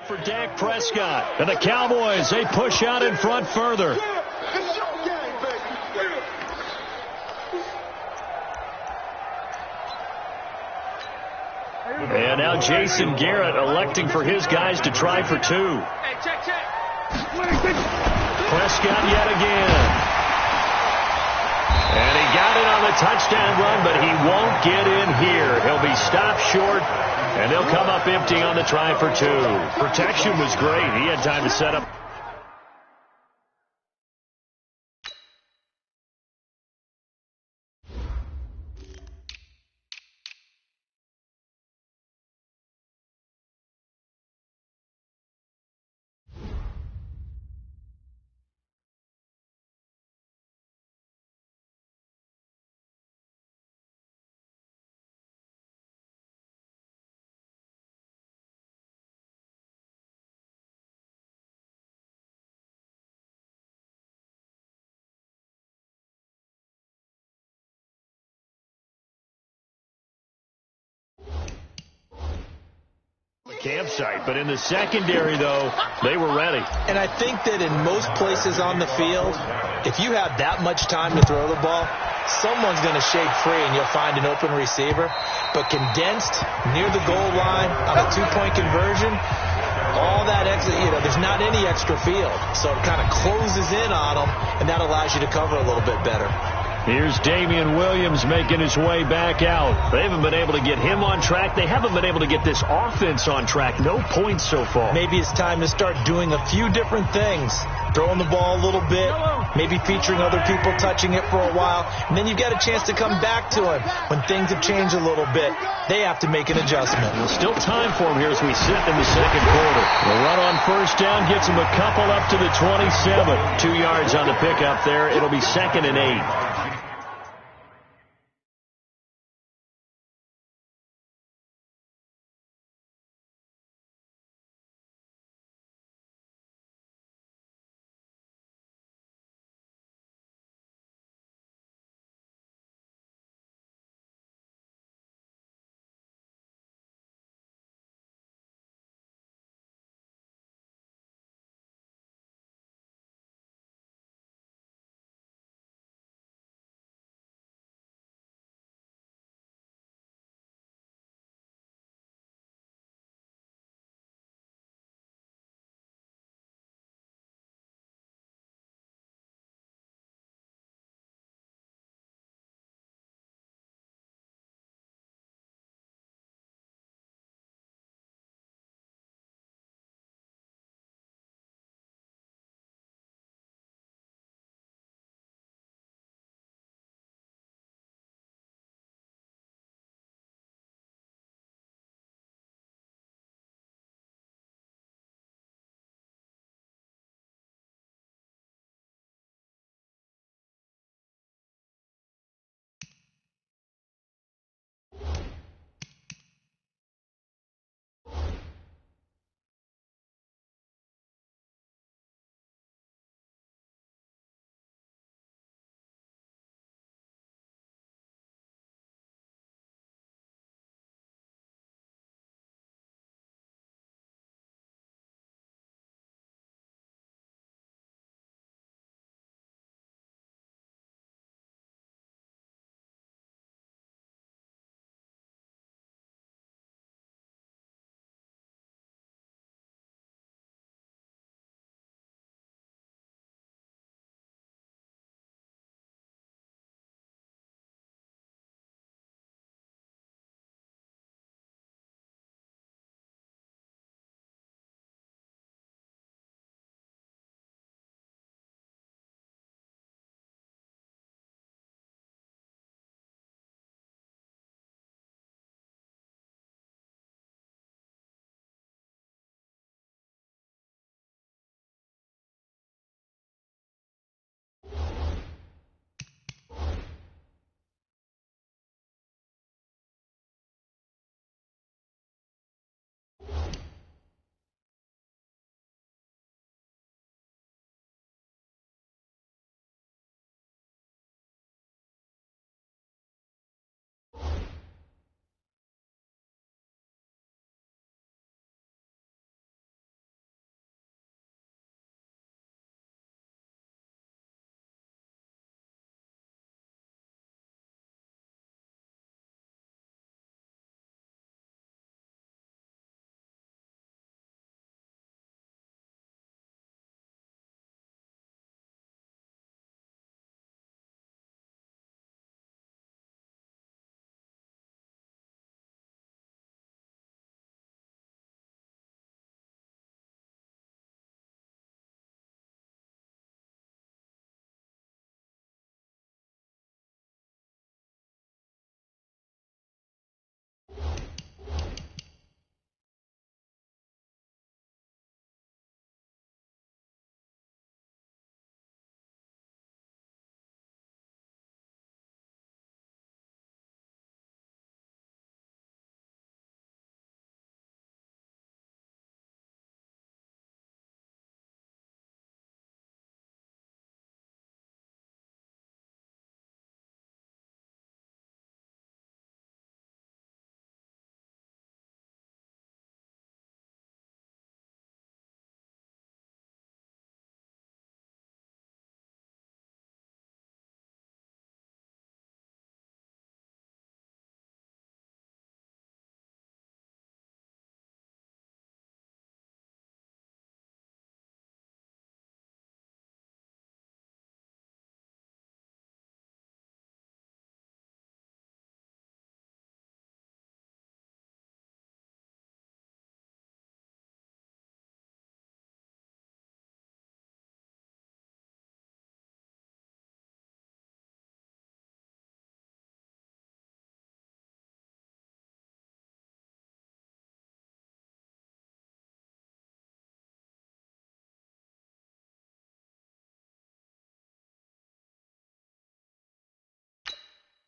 For Dak Prescott. And the Cowboys, they push out in front further. And now Jason Garrett electing for his guys to try for two. Prescott yet again. And he got it on the touchdown run, but he won't get in here. He'll be stopped short, and they'll come up empty on the try for two. Protection was great. He had time to set up. Campsite, but in the secondary, though, they were ready. And I think that in most places on the field, if you have that much time to throw the ball, someone's going to shake free and you'll find an open receiver. But condensed near the goal line on a two-point conversion, all that extra, there's not any extra field. So it kind of closes in on them, and that allows you to cover a little bit better. Here's Damian Williams making his way back out. They haven't been able to get him on track. They haven't been able to get this offense on track. No points so far. Maybe it's time to start doing a few different things. Throwing the ball a little bit, maybe featuring other people touching it for a while, and then you've got a chance to come back to him when things have changed a little bit. They have to make an adjustment. Well, still time for him here as we sit in the second quarter. The run on first down gets him a couple up to the 27. 2 yards on the pickup there. It'll be 2nd and 8.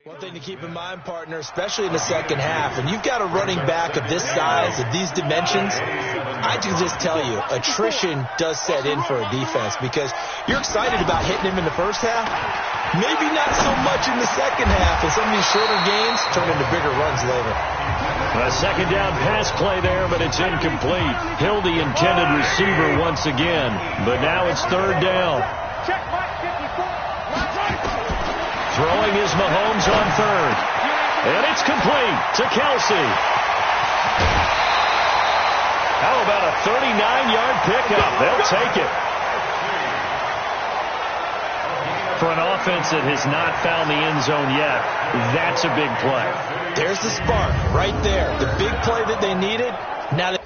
One thing to keep in mind, partner, especially in the second half, and you've got a running back of this size, of these dimensions, I can just tell you, attrition does set in for a defense because you're excited about hitting him in the first half, maybe not so much in the second half, and some of these shorter gains turn into bigger runs later. A second down pass play there, but it's incomplete. Hill the intended receiver once again, but now it's third down. Throwing is Mahomes on third. And it's complete to Kelsey. How about a 39-yard pickup? They'll take it. For an offense that has not found the end zone yet, that's a big play. There's the spark right there. The big play that they needed. Now they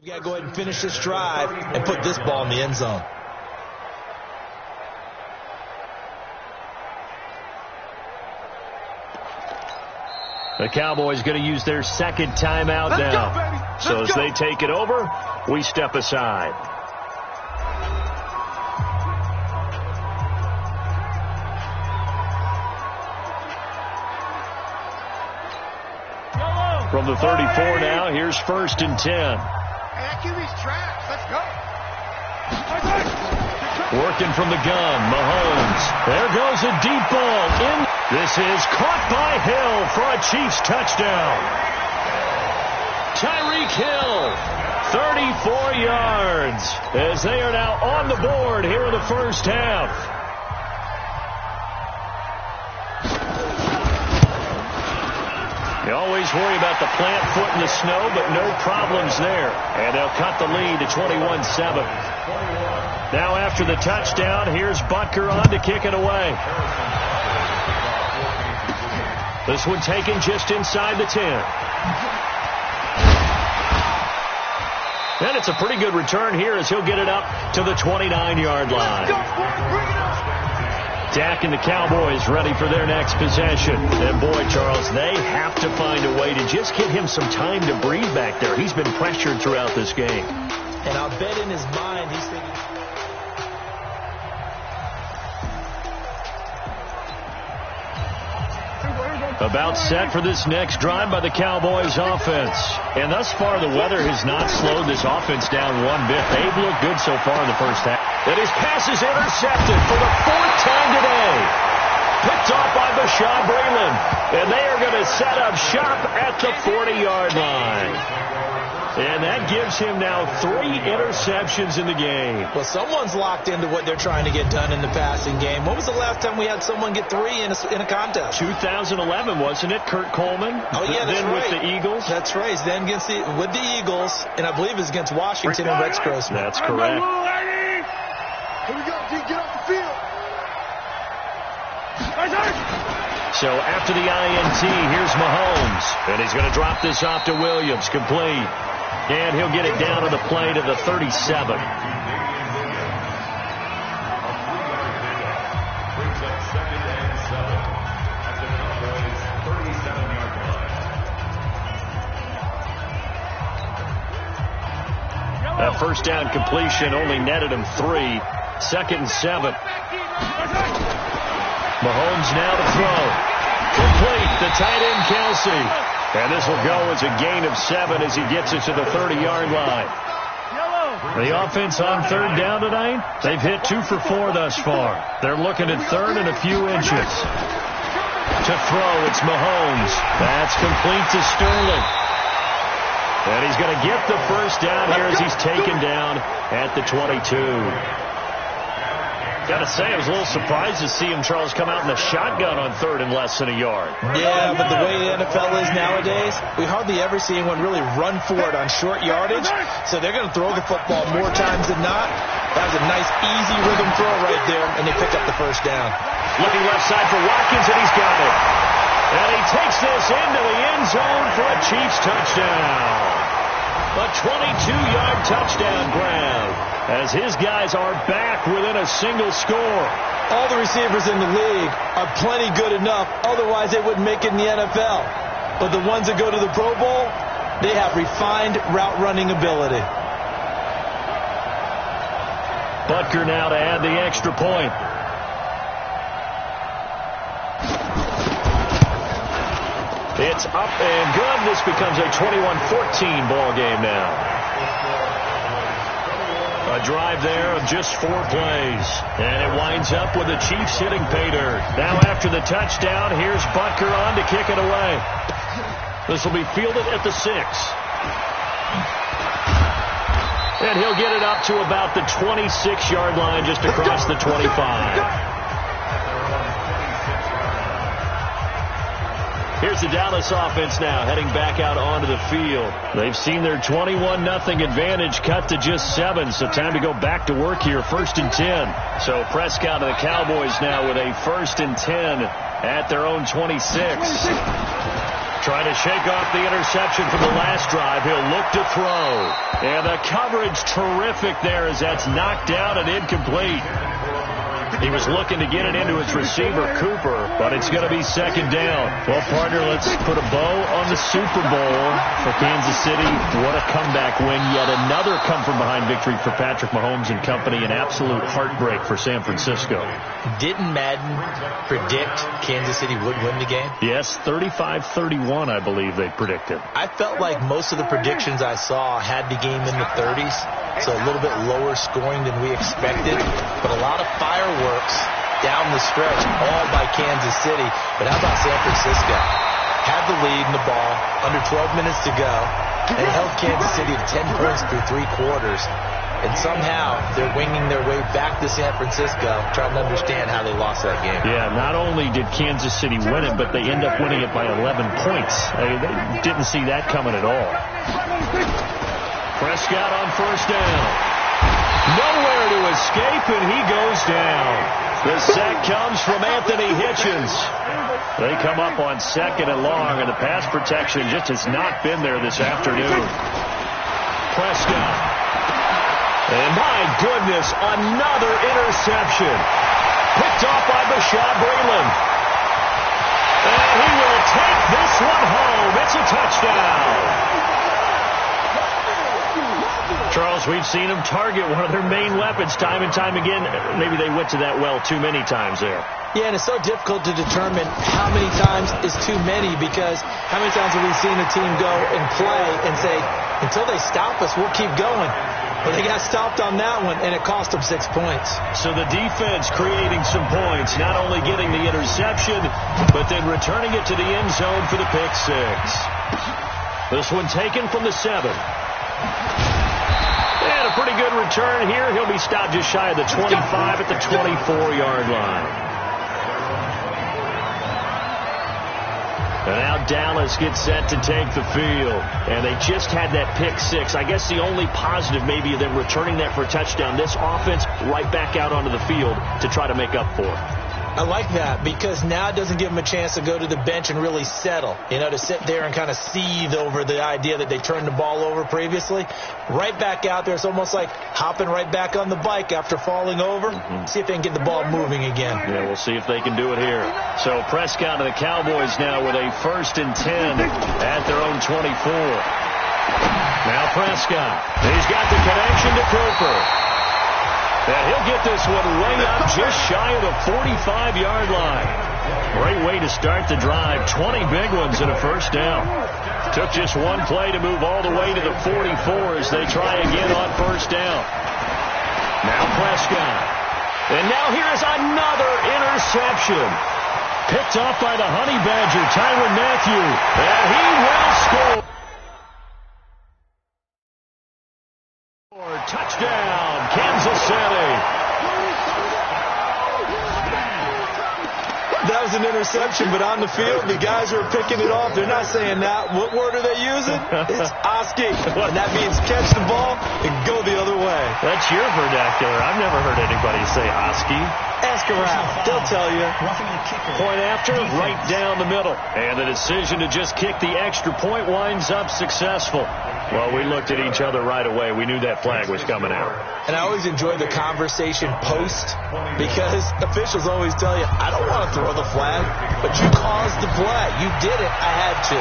They've got to go ahead and finish this drive and put this ball in the end zone. The Cowboys going to use their second timeout now. So as they take it over, we step aside. From the 34 now, here's 1st and 10. QB's traps. Let's go. Working from the gun, Mahomes. There goes a deep ball in. This is caught by Hill for a Chiefs touchdown. Tyreek Hill, 34 yards, as they are now on the board here in the first half. You always worry about the plant foot in the snow, but no problems there. And they'll cut the lead to 21-7. Now after the touchdown, here's Butker on to kick it away. This one taken just inside the 10. And it's a pretty good return here as he'll get it up to the 29-yard line. Dak and the Cowboys ready for their next possession. And boy, Charles, they have to find a way to just give him some time to breathe back there. He's been pressured throughout this game. And I'll bet in his mind he's thinking... About set for this next drive by the Cowboys offense. And thus far, the weather has not slowed this offense down one bit. They've looked good so far in the first half. And his pass is intercepted for the 4th time today. Picked off by Bashaud Breeland. And they are going to set up shop at the 40-yard line. And that gives him now 3 interceptions in the game. Well, someone's locked into what they're trying to get done in the passing game. When was the last time we had someone get 3 in a contest? 2011, wasn't it? Kurt Coleman. Oh, yeah, that's then right. With the Eagles. That's right. Then with the Eagles, and I believe it's against Washington and Rex Grossman. That's correct. Here we go. Get off the field. So after the INT, here's Mahomes. And he's going to drop this off to Williams. Complete. And he'll get it down to the play to the 37. That first down completion only netted him 3. 2nd and 7. Mahomes now to throw. Complete. The tight end, Kelsey. And this will go as a gain of 7 as he gets it to the 30-yard line. The offense on third down tonight, they've hit 2 for 4 thus far. They're looking at third and a few inches. To throw, it's Mahomes. That's complete to Sterling. And he's going to get the first down here as he's taken down at the 22. Got to say, I was a little surprised to see him, Charles, come out in the shotgun on third and less than a yard. Yeah, but the way the NFL is nowadays, we hardly ever see anyone really run for it on short yardage. So they're going to throw the football more times than not. That was a nice, easy rhythm throw right there, and they pick up the first down. Looking left side for Watkins, and he's got it. And he takes this into the end zone for a Chiefs touchdown. A 22-yard touchdown grab as his guys are back within a single score. All the receivers in the league are plenty good enough. Otherwise, they wouldn't make it in the NFL. But the ones that go to the Pro Bowl, they have refined route running ability. Butker now to add the extra point. It's up and good. This becomes a 21-14 ball game now. A drive there of just 4 plays. And it winds up with the Chiefs hitting pay dirt. Now after the touchdown, here's Butker on to kick it away. This will be fielded at the 6. And he'll get it up to about the 26-yard line just across the 25. Here's the Dallas offense now heading back out onto the field. They've seen their 21-0 advantage cut to just 7, so time to go back to work here. 1st and 10. So Prescott of the Cowboys now with a 1st and 10 at their own 26. Trying to shake off the interception from the last drive. He'll look to throw. And the coverage terrific there as that's knocked down and incomplete. He was looking to get it into his receiver, Cooper, but it's going to be 2nd down. Well, partner, let's put a bow on the Super Bowl for Kansas City. What a comeback win. Yet another come-from-behind victory for Patrick Mahomes and company. An absolute heartbreak for San Francisco. Didn't Madden predict Kansas City would win the game? Yes, 35-31, I believe they predicted. I felt like most of the predictions I saw had the game in the 30s, so a little bit lower scoring than we expected, but a lot of fireworks down the stretch, all by Kansas City. But how about San Francisco? Had the lead in the ball, under 12 minutes to go, and held Kansas City to 10 points through 3 quarters. And somehow they're winging their way back to San Francisco, trying to understand how they lost that game. Yeah, not only did Kansas City win it, but they end up winning it by 11 points. They didn't see that coming at all. Prescott on 1st down. Nowhere to escape, and he goes down. The sack comes from Anthony Hitchens. They come up on 2nd and long, and the pass protection just has not been there this afternoon. Prescott. And my goodness, another interception. Picked off by Bashaud Breeland. And he will take this one home. It's a touchdown. Charles, we've seen them target one of their main weapons time and time again. Maybe they went to that well too many times there. Yeah, and it's so difficult to determine how many times is too many, because how many times have we seen a team go and play and say, until they stop us, we'll keep going. But they got stopped on that one, and it cost them 6 points. So the defense creating some points, not only getting the interception, but then returning it to the end zone for the pick 6. This one taken from the 7. And a pretty good return here. He'll be stopped just shy of the 25 at the 24-yard line. And now Dallas gets set to take the field. And they just had that pick 6. I guess the only positive maybe of them returning that for a touchdown. This offense right back out onto the field to try to make up for it. I like that, because now it doesn't give them a chance to go to the bench and really settle, to sit there and kind of seethe over the idea that they turned the ball over previously. Right back out there, it's almost like hopping right back on the bike after falling over. See if they can get the ball moving again. Yeah, we'll see if they can do it here. So Prescott of the Cowboys now with a 1st and 10 at their own 24. Now Prescott. He's got the connection to Cooper. And he'll get this one way up just shy of the 45-yard line. Great way to start the drive. 20 big ones and a first down. Took just one play to move all the way to the 44 as they try again on first down. Now Prescott. And now here is another interception. Picked off by the Honey Badger, Tyrann Mathieu. And he will score. Touchdown, Kansas City. That was an interception, but on the field, the guys who are picking it off, they're not saying that. What word are they using? It's Oski. And that means catch the ball and go the other way. That's your vernacular. I've never heard anybody say Oski. Ask around. They'll tell you. Point after, right down the middle. And the decision to just kick the extra point winds up successful. Well, we looked at each other right away. We knew that flag was coming out. And I always enjoy the conversation post because officials always tell you, I don't want to throw the flag, but you caused the play. You did it. I had to.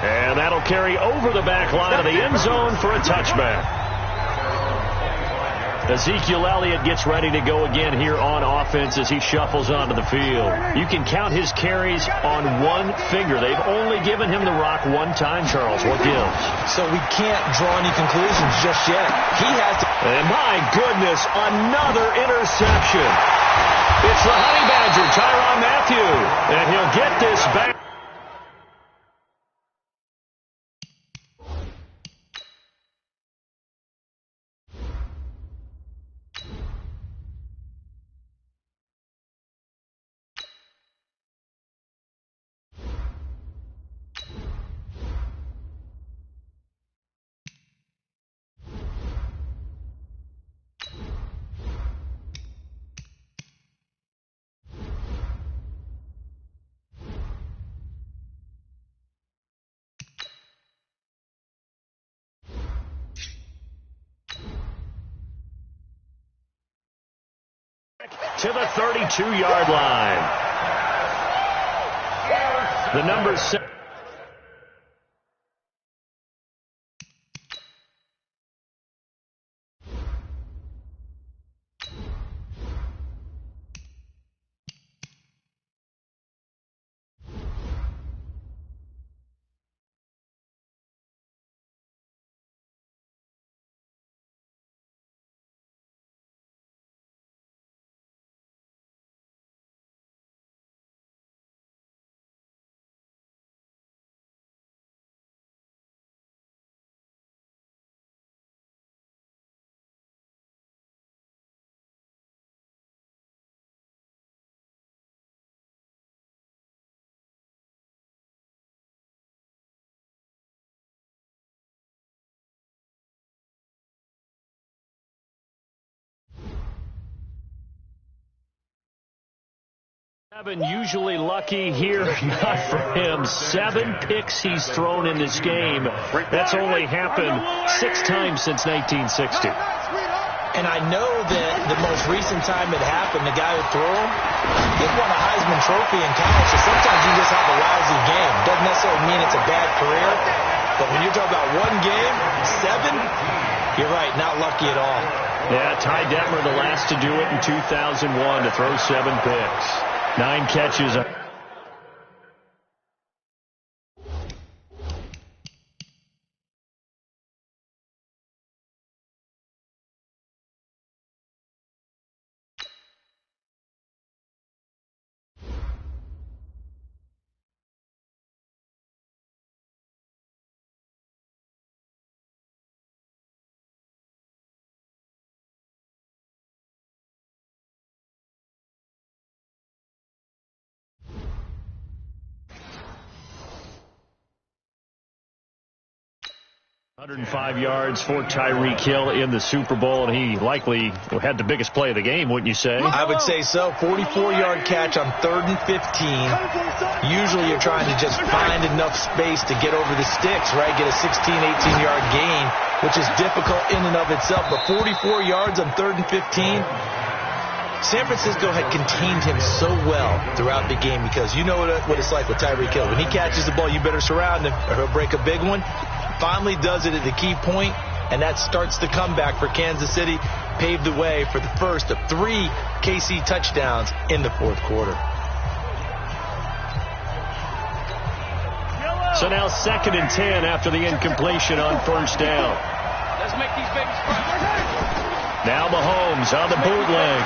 And that'll carry over the back line of the end zone for a touchback. Ezekiel Elliott gets ready to go again here on offense as he shuffles onto the field. You can count his carries on one finger. They've only given him the rock one time, Charles. What gives? So we can't draw any conclusions just yet. He has to. And my goodness, another interception. It's the Honey Badger, Tyrann Mathieu. And he'll get this back. To the 32-yard line. The number 7. Usually lucky here, not for him. 7 picks he's thrown in this game. That's only happened 6 times since 1960. And I know that the most recent time it happened, the guy who threw him, he won a Heisman Trophy in college, so sometimes you just have a lousy game. Doesn't necessarily mean it's a bad career, but when you're talking about one game, 7, you're right, not lucky at all. Yeah, Ty Detmer, the last to do it in 2001, to throw 7 picks. 9 catches. $105 yards for Tyreek Hill in the Super Bowl, and he likely had the biggest play of the game, wouldn't you say? I would say so. 44-yard catch on 3rd and 15. Usually you're trying to just find enough space to get over the sticks, right? Get a 16, 18-yard gain, which is difficult in and of itself. But 44 yards on 3rd and 15. San Francisco had contained him so well throughout the game because you know what it's like with Tyreek Hill. When he catches the ball, you better surround him or he'll break a big one. Finally does it at the key point. and that starts the comeback for Kansas City, paved the way for the first of 3 KC touchdowns in the fourth quarter. So now 2nd and 10 after the incompletion on first down. Let's make these babies cry. Now Mahomes on the bootleg.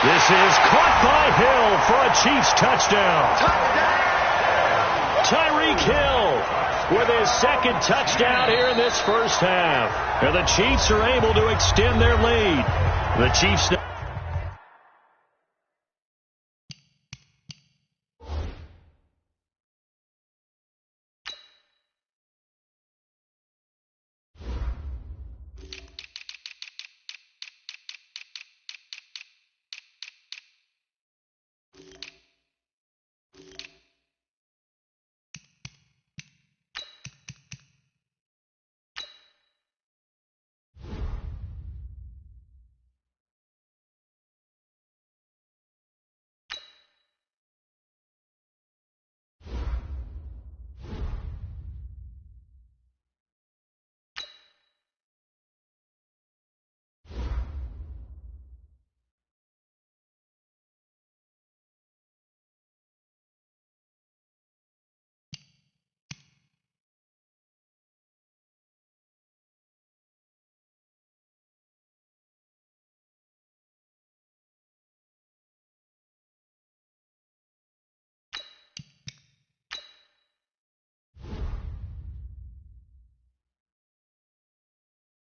This is caught by Hill for a Chiefs touchdown. Tyreek Hill with his 2nd touchdown here in this first half. And the Chiefs are able to extend their lead. The Chiefs...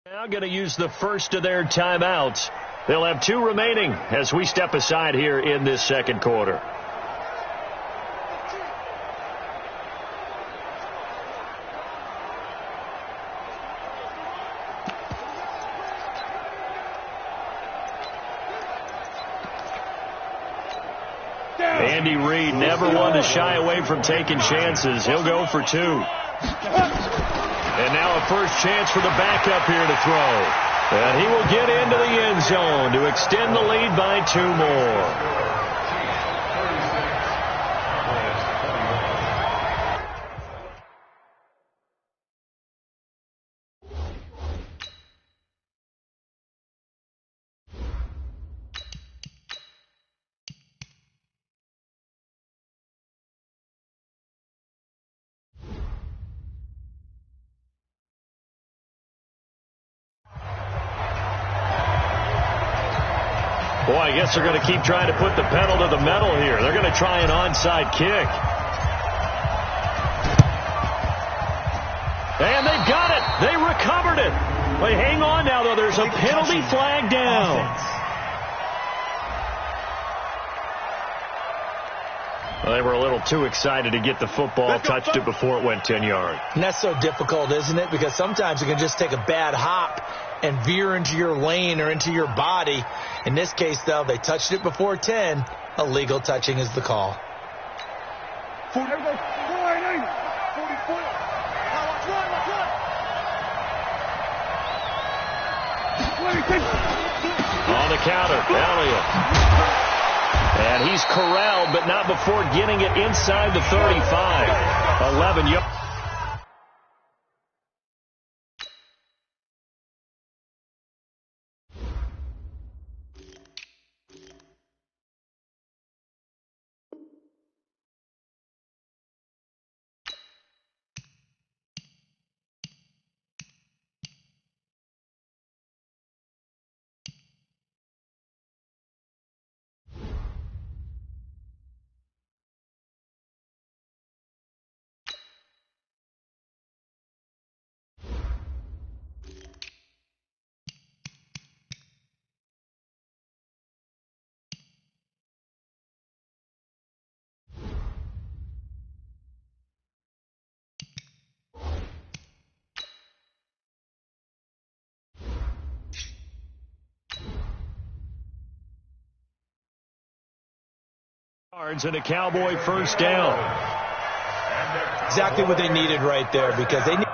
Now going to use the first of their timeouts. They'll have 2 remaining as we step aside here in this second quarter. Andy Reid never one to shy away from taking chances. He'll go for 2. And now a first chance for the backup here to throw. And he will get into the end zone to extend the lead by 2 more. Boy, I guess they're going to keep trying to put the pedal to the metal here. They're going to try an onside kick. And they've got it. They recovered it. But hang on now, though. There's a penalty flag down. Well, they were a little too excited to get the football, touched it before it went 10 yards. And that's so difficult, isn't it? Because sometimes you can just take a bad hop and veer into your lane or into your body. In this case, though, they touched it before 10. Illegal touching is the call. 40, there we go. 44. On the counter, Elliott. And he's corralled, but not before getting it inside the 35. 11 yards. And a Cowboy first down. Exactly what they needed right there, because they need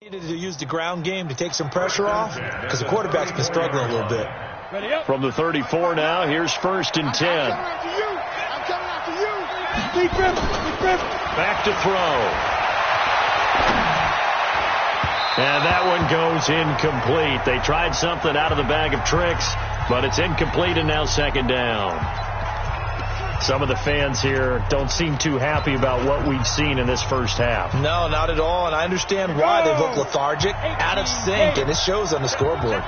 Needed to use the ground game to take some pressure off because the quarterback's been struggling a little bit. From the 34 now, here's 1st and 10. I'm coming after you. Deep grip. Back to throw. And that one goes incomplete. They tried something out of the bag of tricks, but it's incomplete and now 2nd down. Some of the fans here don't seem too happy about what we've seen in this first half. No, not at all, and I understand why. They look lethargic, out of sync, and it shows on the scoreboard.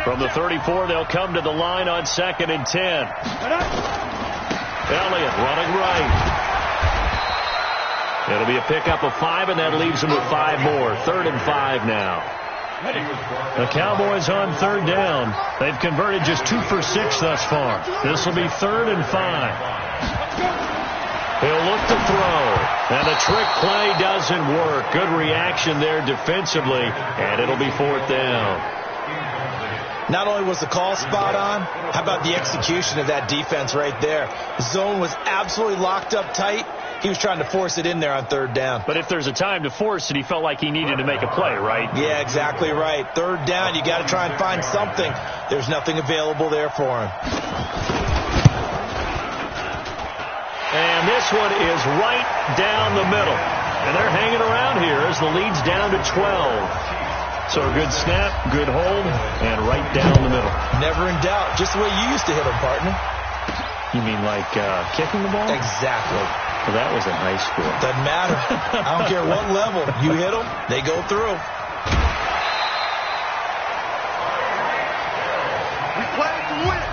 From the 34, they'll come to the line on 2nd and 10. Elliott running right. It'll be a pickup of 5, and that leaves them with 5 more. 3rd and 5 now. The Cowboys on 3rd down. They've converted just 2 for 6 thus far. This will be 3rd and 5. He'll look to throw, and the trick play doesn't work. Good reaction there defensively, and it'll be 4th down. Not only was the call spot on, how about the execution of that defense right there? The zone was absolutely locked up tight. He was trying to force it in there on 3rd down. But if there's a time to force it, he felt like he needed to make a play, right? Yeah, exactly right. 3rd down, you got to try and find something. There's nothing available there for him. And this one is right down the middle. And they're hanging around here as the lead's down to 12. So a good snap, good hold, and right down the middle. Never in doubt. Just the way you used to hit them, partner. You mean like kicking the ball? Exactly. Well, that was in high school. Doesn't matter. I don't care what level. You hit them, they go through.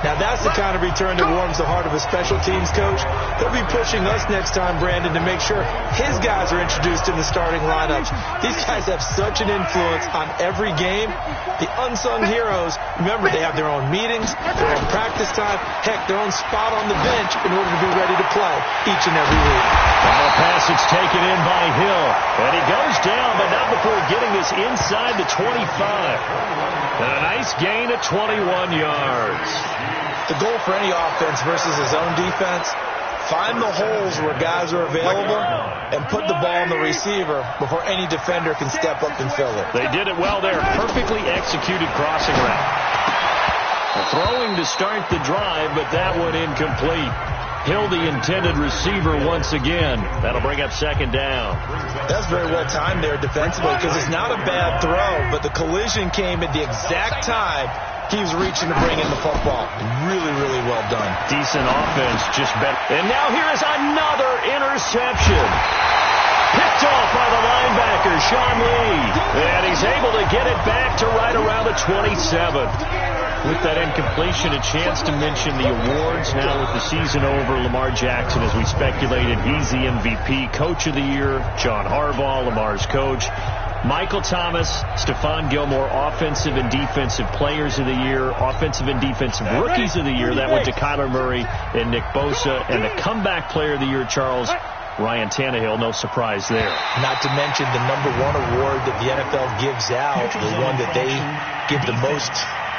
Now that's the kind of return that warms the heart of a special teams coach. He'll be pushing us next time, Brandon, to make sure his guys are introduced in the starting lineups. These guys have such an influence on every game. The unsung heroes, remember, they have their own meetings, their own practice time, heck, their own spot on the bench in order to be ready to play each and every week. Final pass, it's taken in by Hill. And he goes down, but not before getting this inside the 25. And a nice gain at 21 yards. The goal for any offense versus his own defense, find the holes where guys are available and put the ball on the receiver before any defender can step up and fill it. They did it well there. Perfectly executed crossing route. Throwing to start the drive, but that one incomplete. Hill, the intended receiver once again. That'll bring up 2nd down. That's very well timed there defensively because it's not a bad throw, but the collision came at the exact time he was reaching to bring in the football. Really, really well done. Decent offense, just better. And now here is another interception. Picked off by the linebacker, Sean Lee. And he's able to get it back to right around the 27. With that incompletion, a chance to mention the awards. Now with the season over, Lamar Jackson, as we speculated, he's the MVP, Coach of the Year. John Harbaugh, Lamar's coach. Michael Thomas, Stephon Gilmore, Offensive and Defensive Players of the Year, Offensive and Defensive Rookies of the Year. That went to Kyler Murray and Nick Bosa. And the Comeback Player of the Year, Charles, Ryan Tannehill, no surprise there. Not to mention the #1 award that the NFL gives out, the one that they give the most,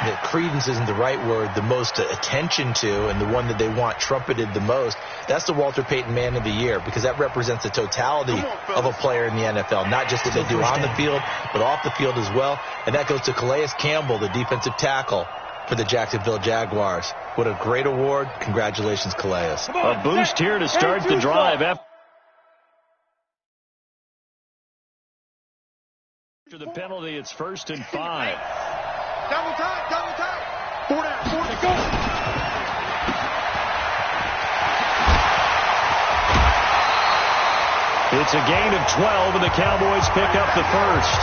the credence isn't the right word, the most attention to, and the one that they want trumpeted the most. That's the Walter Payton Man of the Year, because that represents the totality of a player in the NFL, not just what they do on the field, but off the field as well. And that goes to Calais Campbell, the defensive tackle for the Jacksonville Jaguars. What a great award. Congratulations, Calais. A boost here to start the drive. After the penalty, it's 1st and 5. Double time. 4 down, go. It's a gain of 12, and the Cowboys pick up the first.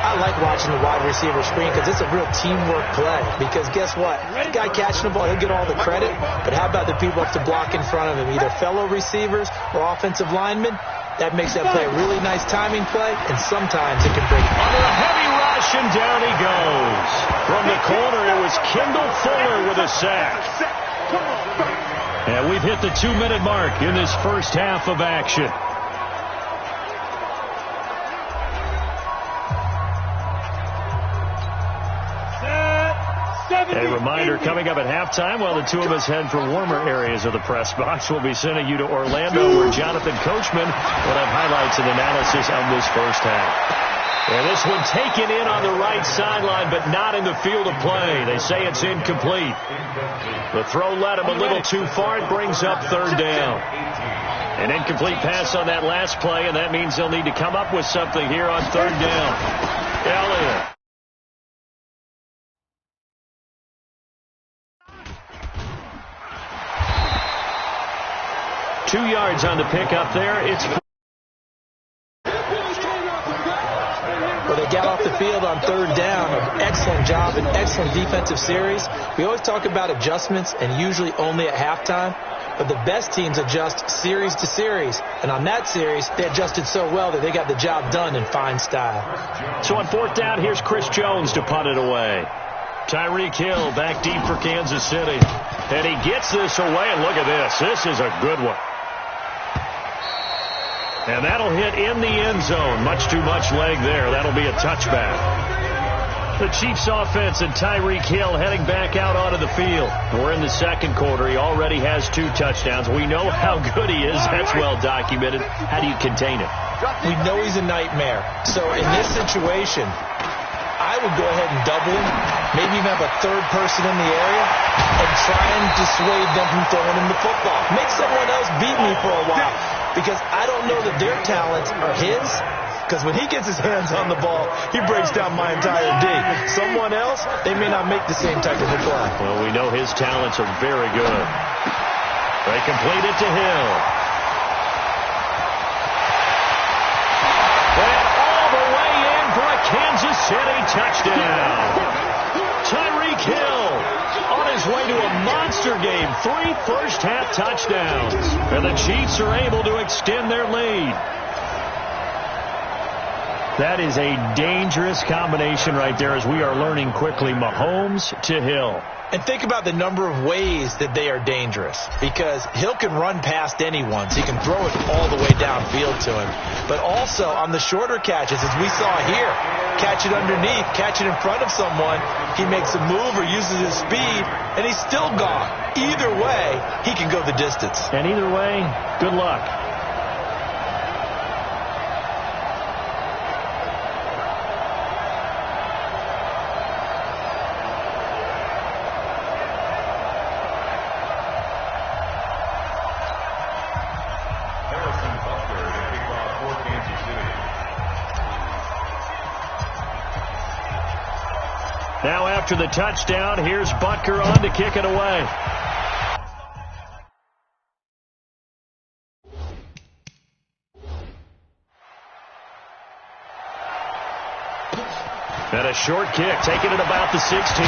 I like watching the wide receiver screen because it's a real teamwork play. Because guess what? The guy catching the ball, he'll get all the credit. But how about the people up to block in front of him, either fellow receivers or offensive linemen? That makes that play a really nice timing play, and sometimes it can break. Under a heavy rush, and down he goes. From the corner, it was Kendall Fuller with a sack. And we've hit the 2-minute mark in this first half of action. A reminder, coming up at halftime, while the two of us head for warmer areas of the press box, we'll be sending you to Orlando, where Jonathan Coachman will have highlights and analysis of this first half. And this one taken in on the right sideline, but not in the field of play. They say it's incomplete. The throw led him a little too far. It brings up third down. An incomplete pass on that last play, and that means they'll need to come up with something here on third down. Elliott. 2 yards on the pickup there. Well, they got off the field on third down. An excellent job, an excellent defensive series. We always talk about adjustments, and usually only at halftime. But the best teams adjust series to series. And on that series, they adjusted so well that they got the job done in fine style. So on fourth down, here's Chris Jones to punt it away. Tyreek Hill back deep for Kansas City. And he gets this away, and look at this. This is a good one. And that'll hit in the end zone. Much too much leg there. That'll be a touchback. The Chiefs offense and Tyreek Hill heading back out onto the field. We're in the second quarter. He already has 2 touchdowns. We know how good he is. That's well documented. How do you contain him? We know he's a nightmare. So in this situation, I would go ahead and double him, maybe even have a third person in the area, and try and dissuade them from throwing him the football. Make someone else beat me for a while, because I don't know that their talents are his, because when he gets his hands on the ball, he breaks down my entire D. Someone else, they may not make the same type of a play. Well, we know his talents are very good. They complete it to Hill. And all the way in for a Kansas City touchdown. Tyreek Hill on his way to a monster game. 3 first-half touchdowns. And the Chiefs are able to extend their lead. That is a dangerous combination right there, as we are learning quickly. Mahomes to Hill. And think about the number of ways that they are dangerous, because Hill can run past anyone, so he can throw it all the way downfield to him. But also on the shorter catches, as we saw here, catch it underneath, catch it in front of someone, he makes a move or uses his speed, and he's still gone. Either way, he can go the distance. And either way, good luck. Now after the touchdown, here's Butker on to kick it away. And a short kick, taking it about the 16.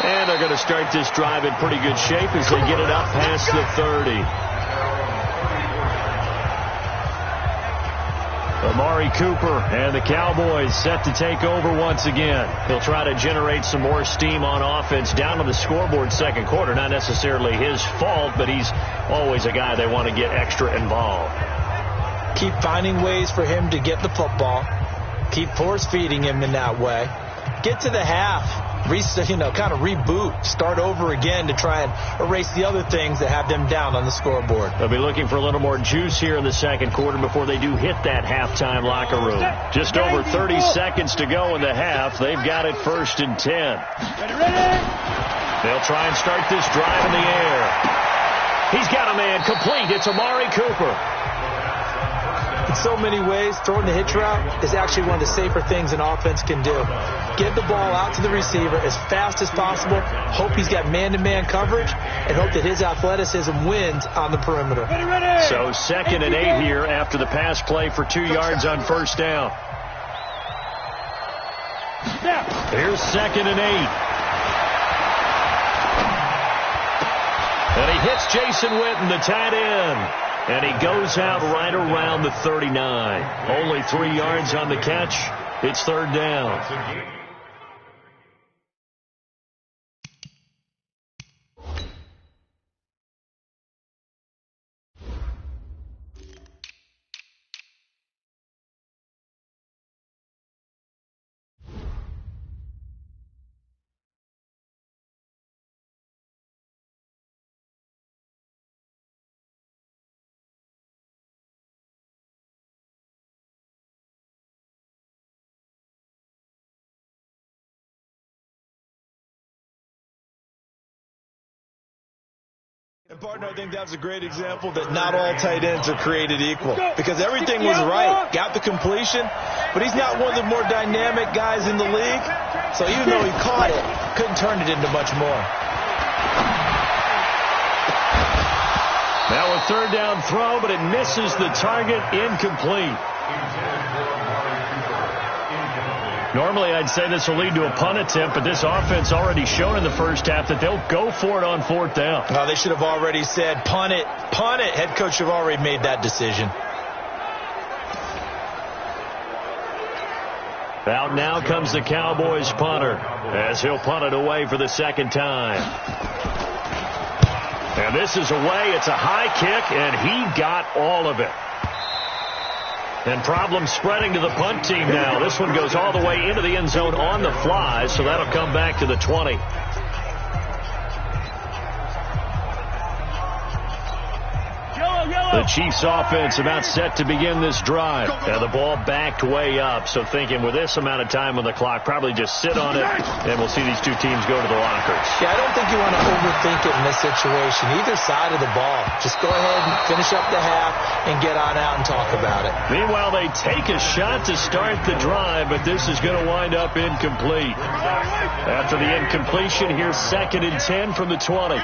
And they're going to start this drive in pretty good shape as they get it up past the 30. Amari Cooper and the Cowboys set to take over once again. He'll try to generate some more steam on offense down on the scoreboard second quarter. Not necessarily his fault, but he's always a guy they want to get extra involved. Keep finding ways for him to get the football. Keep force-feeding him in that way. Get to the half. Kind of reboot, start over again to try and erase the other things that have them down on the scoreboard. They'll be looking for a little more juice here in the second quarter before they do hit that halftime locker room. Just over 30 seconds to go in the half. They've got it 1st and 10. They'll try and start this drive in the air. He's got a man complete. It's Amari Cooper. In so many ways, throwing the hitch route is actually one of the safer things an offense can do. Get the ball out to the receiver as fast as possible, hope he's got man-to-man coverage, and hope that his athleticism wins on the perimeter. So 2nd and 8 here after the pass play for 2 yards on first down. Here's 2nd and 8. And he hits Jason Witten, the tight end. And he goes out right around the 39. Only 3 yards on the catch. It's third down. And, partner, I think that's a great example that not all tight ends are created equal because everything was right. Got the completion, but he's not one of the more dynamic guys in the league. So even though he caught it, couldn't turn it into much more. Now a third down throw, but it misses the target, incomplete. Normally, I'd say this will lead to a punt attempt, but this offense already shown in the first half that they'll go for it on fourth down. Oh, they should have already said, punt it, punt it. Head coach should have already made that decision. Out now comes the Cowboys punter as he'll punt it away for the second time. And this is away. It's a high kick, and he got all of it. And problems spreading to the punt team now. This one goes all the way into the end zone on the fly, so that'll come back to the 20. The Chiefs offense about set to begin this drive. And the ball backed way up, so thinking with this amount of time on the clock, probably just sit on it, and we'll see these two teams go to the lockers. Yeah, I don't think you want to overthink it in this situation. Either side of the ball. Just go ahead and finish up the half and get on out and talk about it. Meanwhile, they take a shot to start the drive, but this is going to wind up incomplete. After the incompletion, here's 2nd and 10 from the 20.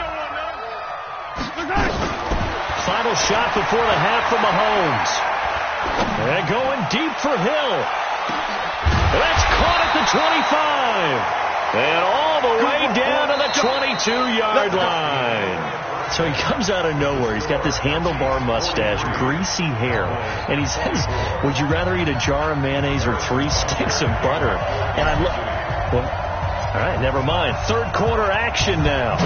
Final shot before the half from Mahomes. And going deep for Hill. That's caught at the 25. And all the way down to the 22-yard line. So he comes out of nowhere. He's got this handlebar mustache, greasy hair. And he says, would you rather eat a jar of mayonnaise or 3 sticks of butter? And I look, well, all right, never mind. Third quarter action now.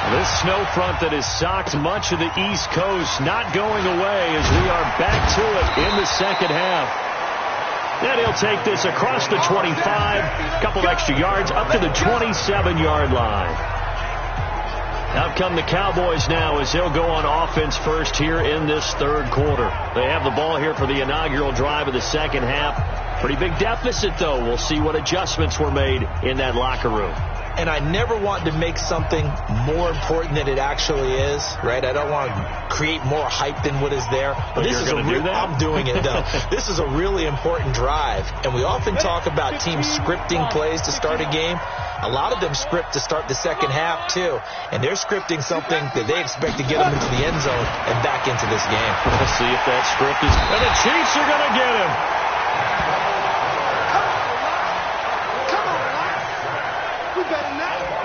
This snow front that has socked much of the East Coast not going away as we are back to it in the second half. And he'll take this across the 25, a couple extra yards up to the 27-yard line. Out come the Cowboys now as they'll go on offense first here in this third quarter. They have the ball here for the inaugural drive of the second half. Pretty big deficit, though. We'll see what adjustments were made in that locker room. And I never want to make something more important than it actually is, right? I don't want to create more hype than what is there. But this is I'm doing it, though. This is a really important drive. And we often talk about teams scripting plays to start a game. A lot of them script to start the second half, too. And they're scripting something that they expect to get them into the end zone and back into this game. We'll see if that script is... And the Chiefs are going to get him.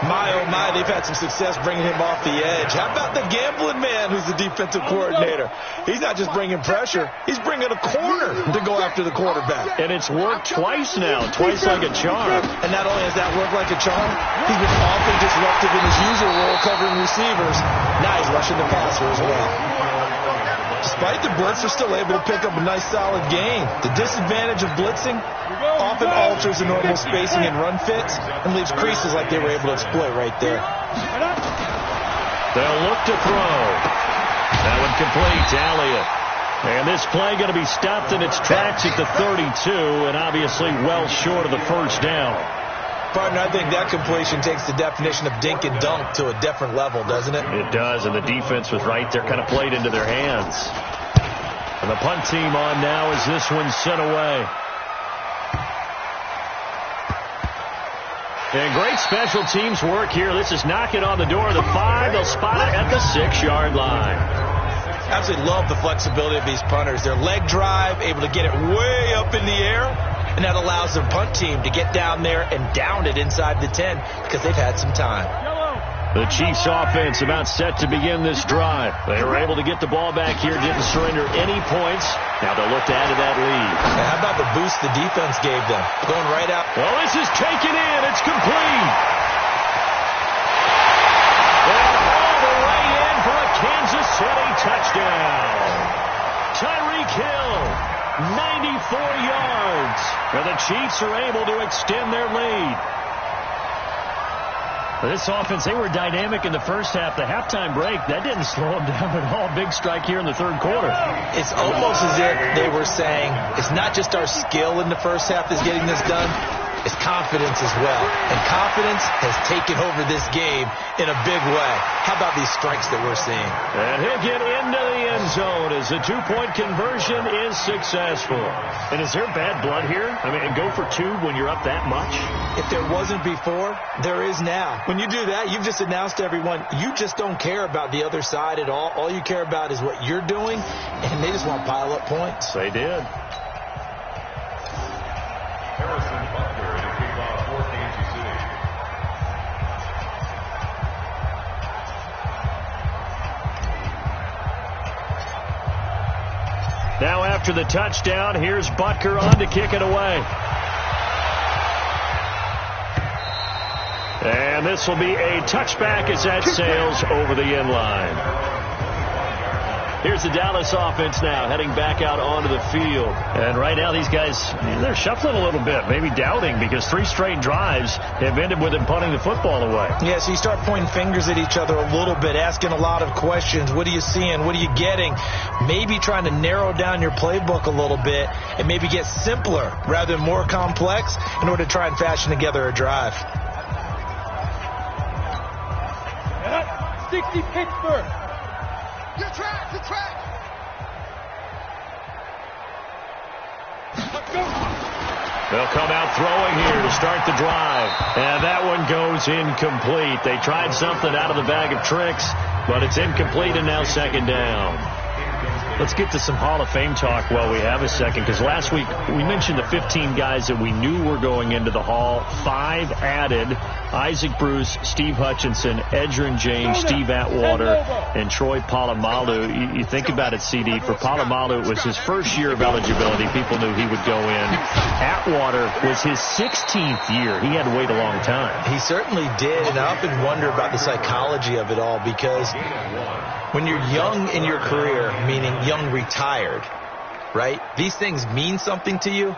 My, oh my, they've had some success bringing him off the edge. How about the gambling man who's the defensive coordinator? He's not just bringing pressure. He's bringing a corner to go after the quarterback. And it's worked twice now, twice like a charm. And not only has that worked like a charm, he's been awfully disruptive in his usual role covering receivers. Now he's rushing the passer as well. Despite the blitz, they're still able to pick up a nice solid gain. The disadvantage of blitzing often alters the normal spacing and run fits and leaves creases like they were able to exploit right there. They'll look to throw. That one complete to Elliott. And this play going to be stopped in its tracks at the 32 and obviously well short of the first down. Partner, I think that completion takes the definition of dink and dunk to a different level, doesn't it? It does, and the defense was right there, kind of played into their hands. And the punt team on now as this one's sent away. And great special teams work here. This is knocking on the door of the 5. They'll spot it at the 6-yard line. Absolutely love the flexibility of these punters. Their leg drive, able to get it way up in the air, and that allows their punt team to get down there and down it inside the 10 because they've had some time. The Chiefs offense about set to begin this drive. They were able to get the ball back here, didn't surrender any points. Now they'll look to add to that lead. And how about the boost the defense gave them? Going right out. Well, this is taken in. It's complete. And all the way in for a Kansas City touchdown. Tyreek Hill, 94 yards. And the Chiefs are able to extend their lead. This offense, they were dynamic in the first half. The halftime break, that didn't slow them down at all. Big strike here in the third quarter. It's almost as if they were saying, it's not just our skill in the first half is getting this done. is confidence as well. And confidence has taken over this game in a big way. How about these strikes that we're seeing? And he'll get into the end zone as the two-point conversion is successful. And is there bad blood here? I mean, go for two when you're up that much? If there wasn't before, there is now. When you do that, you've just announced to everyone, you just don't care about the other side at all. All you care about is what you're doing, and they just want to pile up points. They did. Now after the touchdown, here's Butker on to kick it away. And this will be a touchback as that sails over the end line. Here's the Dallas offense now heading back out onto the field. And right now these guys, they're shuffling a little bit, maybe doubting, because 3 straight drives have ended with them punting the football away. Yeah, so you start pointing fingers at each other a little bit, asking a lot of questions. What are you seeing? What are you getting? Maybe trying to narrow down your playbook a little bit and maybe get simpler rather than more complex in order to try and fashion together a drive. 60 Pittsburgh. Your track, your track. They'll come out throwing here to start the drive. And that one goes incomplete. They tried something out of the bag of tricks, but it's incomplete and now second down. Let's get to some Hall of Fame talk while we have a second, because last week we mentioned the 15 guys that we knew were going into the Hall. 5 added: Isaac Bruce, Steve Hutchinson, Edgerrin James, Steve Atwater, and Troy Polamalu. You think about it, CD. For Polamalu, it was his first year of eligibility. People knew he would go in. Atwater was his 16th year. He had to wait a long time. He certainly did, and I often wonder about the psychology of it all, because when you're young in your career, meaning young retired, right, these things mean something to you,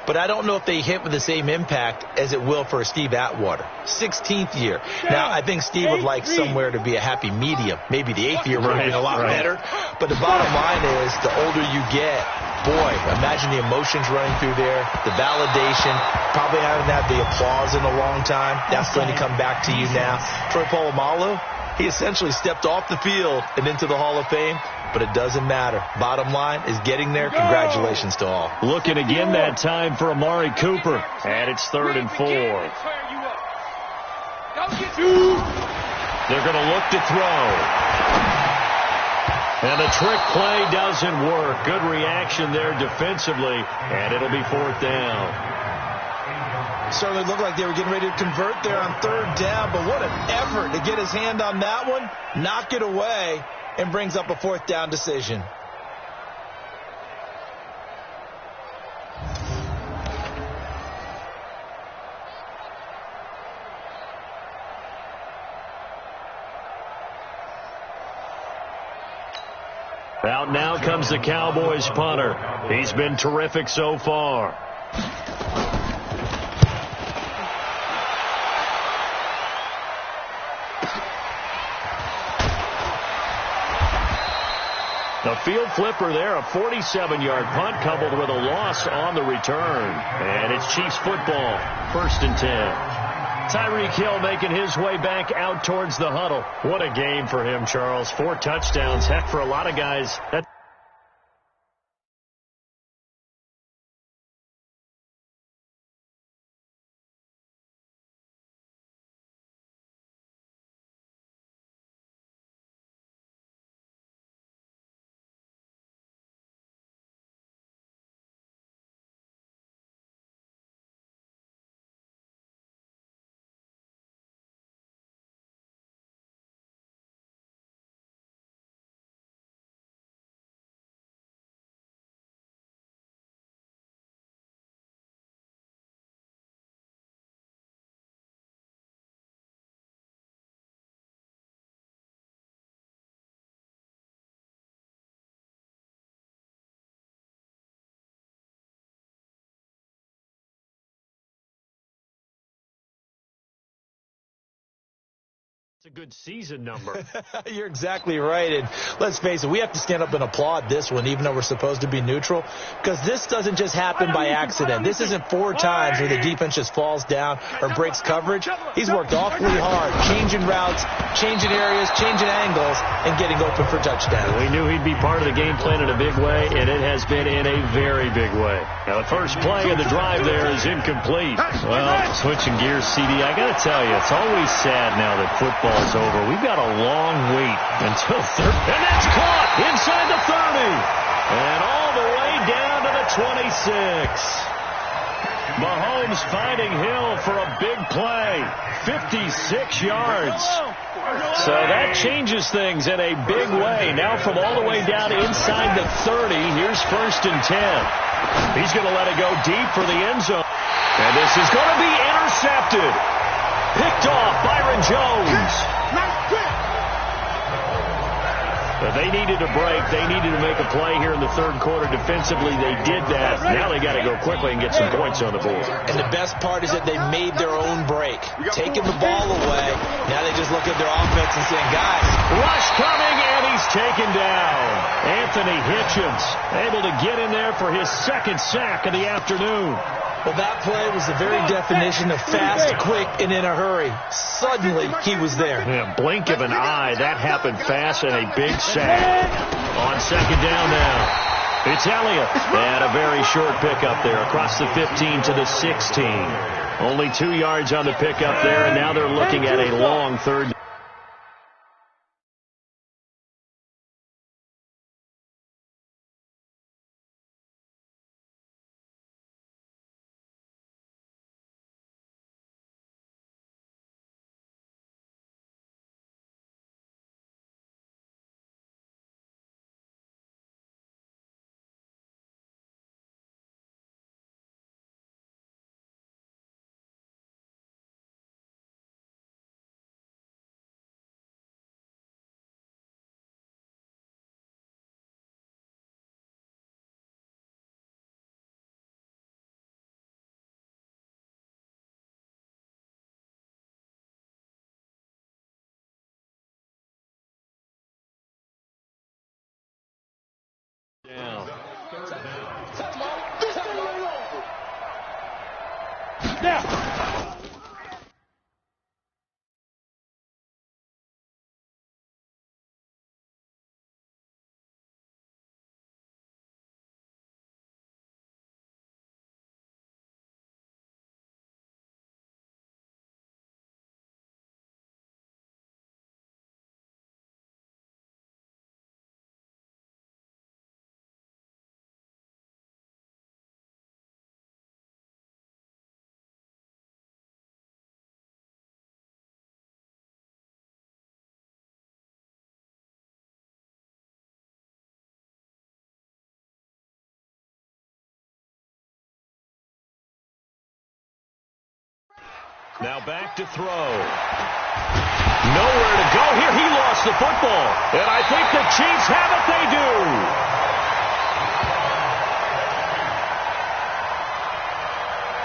but I don't know if they hit with the same impact as it will for Steve Atwater. 16th year. Now, I think Steve would like somewhere to be a happy medium. Maybe the 8th year would have been a lot better. But the bottom line is, the older you get, boy, imagine the emotions running through there, the validation, probably haven't had the applause in a long time. That's going to come back to you now. Troy Polamalu, he essentially stepped off the field and into the Hall of Fame, but it doesn't matter. Bottom line is getting there. Congratulations to all. Looking again that time for Amari Cooper. And it's 3rd and 4. They're going to look to throw. And the trick play doesn't work. Good reaction there defensively, and it'll be 4th down. Certainly looked like they were getting ready to convert there on 3rd down, but what an effort to get his hand on that one, knock it away, and brings up a 4th down decision. Out now comes the Cowboys punter. He's been terrific so far. The field flipper there, a 47-yard punt coupled with a loss on the return. And it's Chiefs football, 1st and 10. Tyreek Hill making his way back out towards the huddle. What a game for him, Charles. 4 touchdowns. Heck, for a lot of guys, that It's a good season number. You're exactly right. And let's face it, we have to stand up and applaud this one, even though we're supposed to be neutral, because this doesn't just happen by accident. This isn't 4 times where the defense just falls down or breaks coverage. He's worked awfully hard, changing routes, changing areas, changing angles, and getting open for touchdowns. We knew he'd be part of the game plan in a big way, and it has been in a very big way. Now, the first play of the drive there is incomplete. Well, switching gears, CD, I got to tell you, it's always sad now that football is over. We've got a long wait until third. And that's caught inside the 30. And all the way down to the 26. Mahomes finding Hill for a big play. 56 yards. So that changes things in a big way. Now from all the way down inside the 30, here's 1st and 10. He's going to let it go deep for the end zone. And this is going to be intercepted. Picked off Byron Jones. But they needed a break. They needed to make a play here in the third quarter. Defensively, they did that. Now they got to go quickly and get some points on the board. And the best part is that they made their own break. Taking the ball away. Now they just look at their offense and saying, guys. Rush coming, and he's taken down. Anthony Hitchens able to get in there for his 2nd sack of the afternoon. Well, that play was the very definition of fast, quick, and in a hurry. Suddenly, he was there. Yeah, blink of an eye. That happened fast and a big sack. On 2nd down now. It's Elliott. And a very short pickup there across the 15 to the 16. Only 2 yards on the pickup there, and now they're looking at a long 3rd. Down. Now. Now back to throw. Nowhere to go here. He lost the football. And I think the Chiefs have it. They do.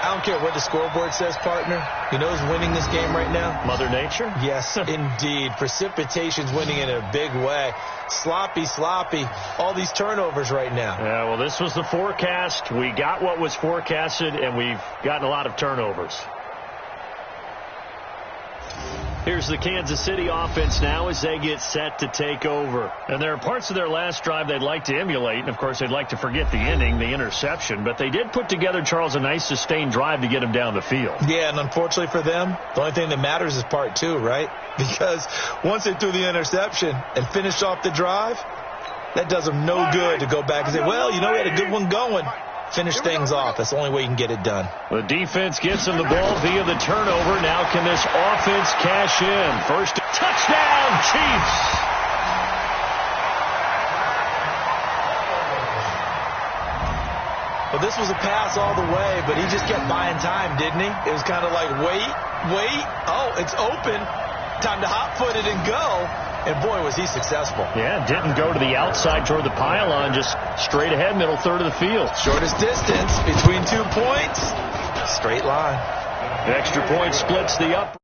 I don't care what the scoreboard says, partner. You know who's winning this game right now? Mother Nature? Yes, indeed. Precipitation's winning in a big way. Sloppy. All these turnovers right now. Yeah, well, this was the forecast. We got what was forecasted, and we've gotten a lot of turnovers. Here's the Kansas City offense now as they get set to take over. And there are parts of their last drive they'd like to emulate. And, of course, they'd like to forget the ending, the interception. But they did put together, Charles, a nice sustained drive to get them down the field. Yeah, and unfortunately for them, the only thing that matters is part 2, right? Because once they threw the interception and finished off the drive, that does them no good to go back and say, well, you know, we had a good one going. Finish things off. That's the only way you can get it done. The defense gets them the ball via the turnover. Now can this offense cash in? First touchdown, Chiefs. Well, this was a pass all the way, but he just kept buying time, didn't he? It was kind of like, wait. Oh, it's open. Time to hot-foot it and go. And, boy, was he successful. Yeah, didn't go to the outside toward the pylon, just straight ahead, middle third of the field. Shortest distance between 2 points, straight line. The extra point splits the up.